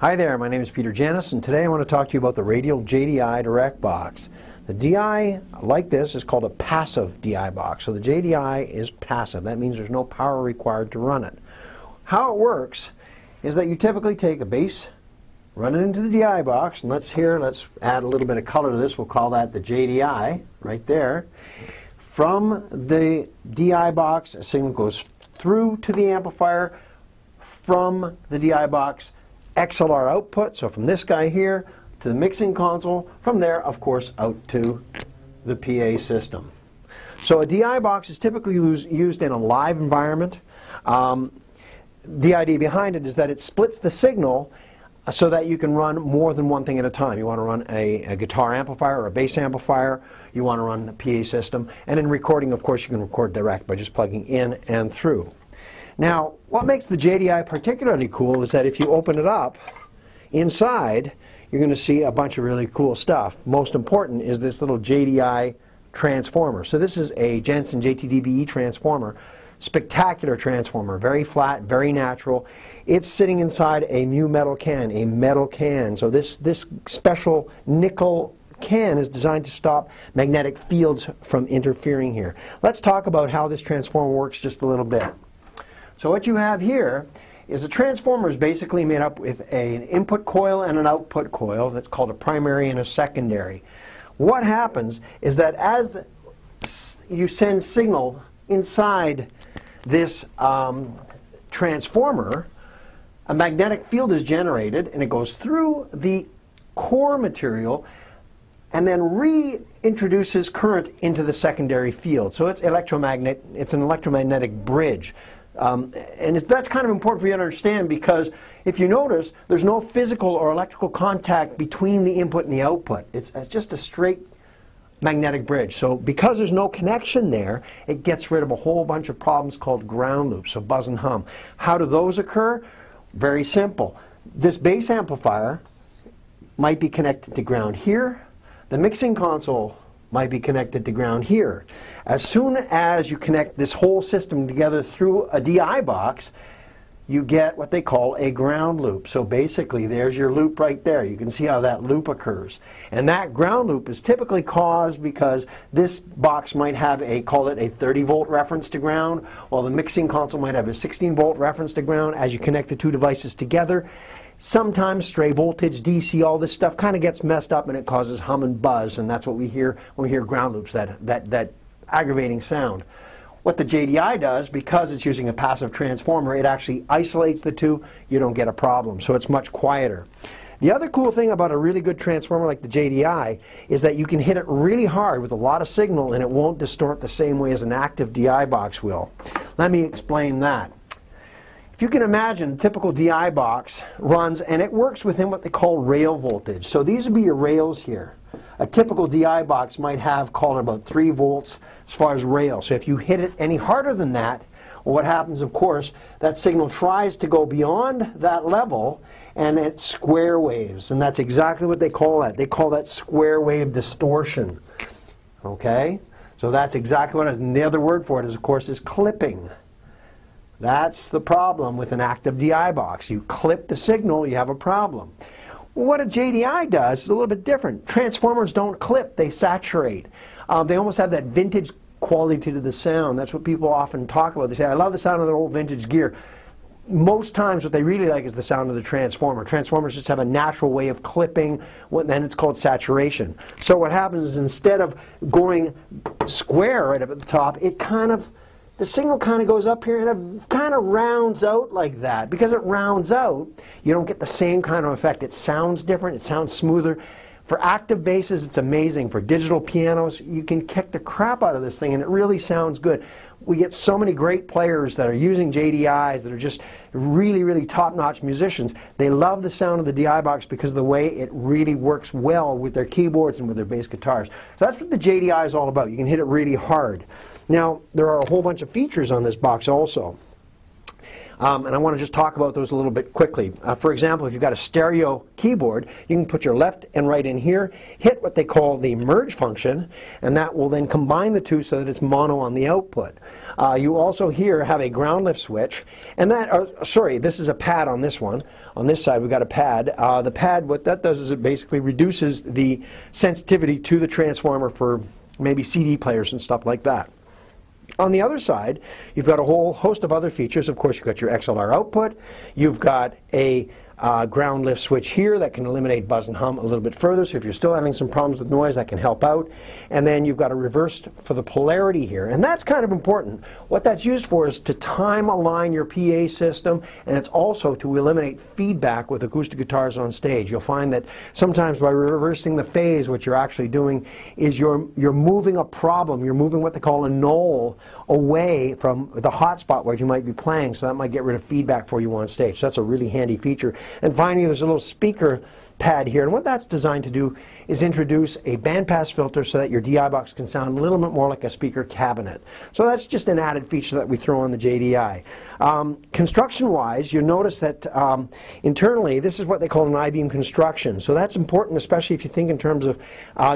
Hi there, my name is Peter Janis, and today I want to talk to you about the Radial JDI Direct Box. The DI, like this, is called a passive DI box. So the JDI is passive. That means there's no power required to run it. How it works is that you typically take a bass, run it into the DI box, and let's add a little bit of color to this. We'll call that the JDI, right there. From the DI box, a signal goes through to the amplifier. From the DI box, XLR output, so from this guy here to the mixing console, from there, of course, out to the PA system. So a DI box is typically used in a live environment. The idea behind it is that it splits the signal so that you can run more than one thing at a time. You want to run a guitar amplifier or a bass amplifier, you want to run a PA system, and in recording, of course, you can record direct by just plugging in and through. Now, what makes the JDI particularly cool is that if you open it up, inside, you're going to see a bunch of really cool stuff. Most important is this little JDI transformer. So this is a Jensen JTDBE transformer. Spectacular transformer, very flat, very natural. It's sitting inside a mu metal can, a metal can. So this special nickel can is designed to stop magnetic fields from interfering here. Let's talk about how this transformer works just a little bit. So what you have here is a transformer is basically made up with an input coil and an output coil that's called a primary and a secondary. What happens is that as you send signal inside this transformer, a magnetic field is generated and it goes through the core material and then reintroduces current into the secondary field. So it's an electromagnetic bridge. And that's kind of important for you to understand, because if you notice, there's no physical or electrical contact between the input and the output. It's just a straight magnetic bridge. So because there's no connection there, it gets rid of a whole bunch of problems called ground loops, so buzz and hum. How do those occur? Very simple. This bass amplifier might be connected to ground here. The mixing console might be connected to ground here. As soon as you connect this whole system together through a DI box, you get what they call a ground loop. So basically, there's your loop right there. You can see how that loop occurs. And that ground loop is typically caused because this box might have call it a 30-volt reference to ground, while the mixing console might have a 16-volt reference to ground. As you connect the two devices together, sometimes stray voltage, DC, all this stuff kind of gets messed up and it causes hum and buzz, and that's what we hear when we hear ground loops, that aggravating sound. What the JDI does, because it's using a passive transformer, it actually isolates the two. You don't get a problem, so it's much quieter. The other cool thing about a really good transformer like the JDI is that you can hit it really hard with a lot of signal and it won't distort the same way as an active DI box will. Let me explain that. If you can imagine, a typical DI box runs, and it works within what they call rail voltage. So these would be your rails here. A typical DI box might have, call it about 3 volts as far as rail. So if you hit it any harder than that, well, what happens, of course, that signal tries to go beyond that level, and it square waves. And that's exactly what they call that. They call that square wave distortion. Okay? So that's exactly what it is. And the other word for it is, of course, is clipping. That's the problem with an active DI box. You clip the signal, you have a problem. What a JDI does is a little bit different. Transformers don't clip, they saturate. They almost have that vintage quality to the sound. That's what people often talk about. They say, I love the sound of their old vintage gear. Most times what they really like is the sound of the transformer. Transformers just have a natural way of clipping, then it's called saturation. So what happens is, instead of going square right up at the top, the signal kind of goes up here and it kind of rounds out like that. Because it rounds out, you don't get the same kind of effect. It sounds different, it sounds smoother. For active basses, it's amazing. For digital pianos, you can kick the crap out of this thing and it really sounds good. We get so many great players that are using JDIs that are just really, really top-notch musicians. They love the sound of the DI box because of the way it really works well with their keyboards and with their bass guitars. So that's what the JDI is all about. You can hit it really hard. Now, there are a whole bunch of features on this box also. And I want to just talk about those a little bit quickly. For example, if you've got a stereo keyboard, you can put your left and right in here, hit what they call the merge function, and that will then combine the two so that it's mono on the output. You also here have a ground lift switch, and that, sorry, this is a pad on this one. On this side we've got a pad. The pad, what that does is it basically reduces the sensitivity to the transformer for maybe CD players and stuff like that. On the other side, you've got a whole host of other features. Of course, you've got your XLR output. You've got a ground lift switch here that can eliminate buzz and hum a little bit further. So if you're still having some problems with noise, that can help out. And then you've got a reversed for the polarity here. And that's kind of important. What that's used for is to time align your PA system, and it's also to eliminate feedback with acoustic guitars on stage. You'll find that sometimes by reversing the phase, what you're actually doing is you're moving a problem. You're moving what they call a null away from the hot spot where you might be playing, so that might get rid of feedback for you on stage. So that's a really handy feature. And finally, there's a little speaker pad here, and what that's designed to do is introduce a bandpass filter so that your DI box can sound a little bit more like a speaker cabinet. So that's just an added feature that we throw on the JDI. Construction-wise, you'll notice that internally, this is what they call an I-beam construction. So that's important, especially if you think in terms of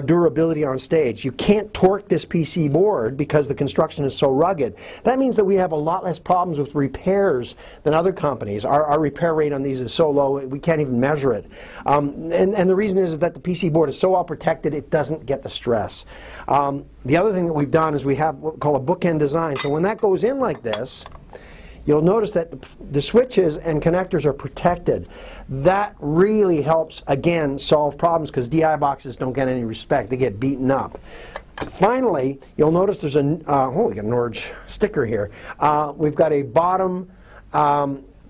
durability on stage. You can't torque this PC board because the construction is so rugged. That means that we have a lot less problems with repairs than other companies. Our repair rate on these is so low, we can't even measure it. And the reason is that the PC board is so well protected, it doesn't get the stress. The other thing that we've done is we have what we call a bookend design. So when that goes in like this, you'll notice that the switches and connectors are protected. That really helps, again, solve problems because DI boxes don't get any respect. They get beaten up. Finally, you'll notice there's we got an orange sticker here. We've got a bottom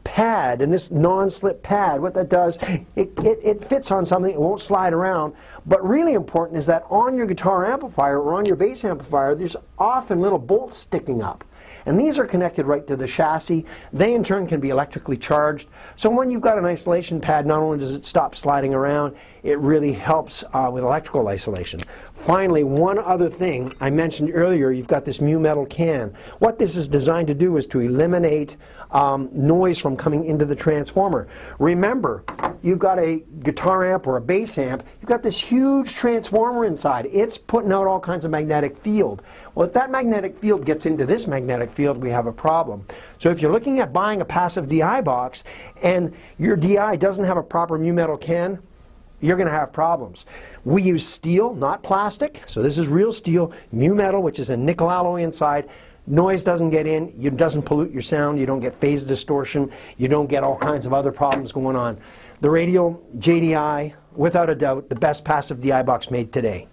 pad, and this non-slip pad, what that does, it fits on something, it won't slide around. But really important is that on your guitar amplifier or on your bass amplifier, there's often little bolts sticking up. And these are connected right to the chassis. They in turn can be electrically charged. So when you've got an isolation pad, not only does it stop sliding around, it really helps with electrical isolation. Finally, one other thing I mentioned earlier, you've got this mu metal can. What this is designed to do is to eliminate noise from coming into the transformer. Remember, you've got a guitar amp or a bass amp, you've got this huge transformer inside. It's putting out all kinds of magnetic field. Well, if that magnetic field gets into this magnetic field, we have a problem. So if you're looking at buying a passive DI box and your DI doesn't have a proper mu metal can, you're going to have problems. We use steel, not plastic. So this is real steel, mu metal, which is a nickel alloy inside. Noise doesn't get in, it doesn't pollute your sound, you don't get phase distortion, you don't get all kinds of other problems going on. The Radial JDI, without a doubt, the best passive DI box made today.